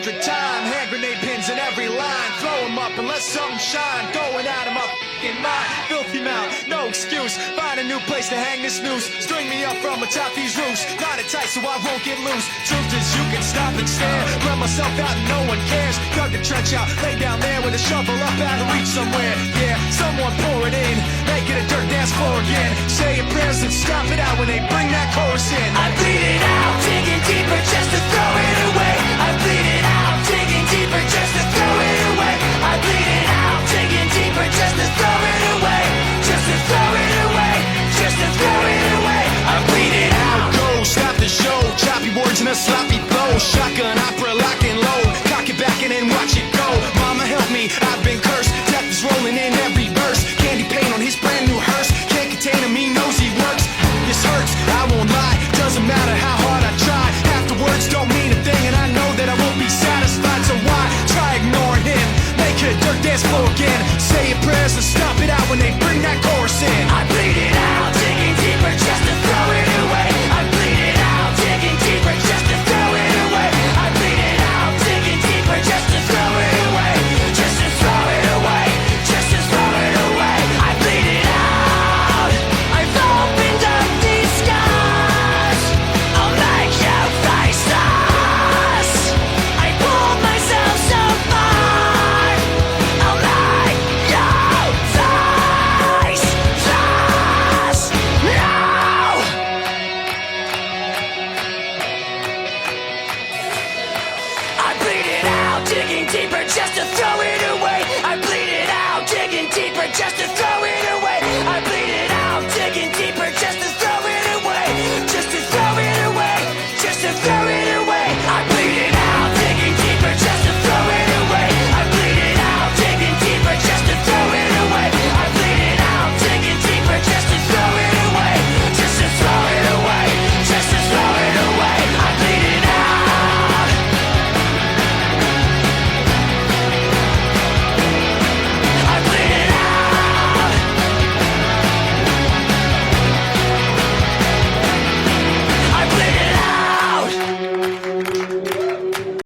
100 time. Hand grenade pins in every line. Throw them up and let something shine. Going out of my f***ing mind. Filthy mouth, no excuse. Find a new place to hang this noose. String me up from atop these roofs. Knot it tight so I won't get loose. Truth is you can stop and stare. Let myself out and no one cares. Dug the trench out, lay down there with a shovel up out of reach somewhere. Yeah, someone pour it in. Make it a dirt dance floor again. Say your prayers and stop it out when they bring that chorus in. I bleed it out, digging deeper just to throw it away. I bleed it out, digging deeper just to throw it away. I bleed it out, digging deeper just to throw it away. Just to throw it away, just to throw it away. I bleed it out. Go, stop the show. Choppy words and a sloppy flow. Shotgun opera, lock and load. Cock it back and then watch it go. Mama help me, I've been cursed. Death is rolling in every verse. Candy paint on his brand new hearse. Can't contain him, he knows he works. This hurts, I won't lie. Doesn't matter how hard I try. Half the words don't mean a thing, and I know that I won't be satisfied. So why try ignoring him? Make it a dirt dance floor again.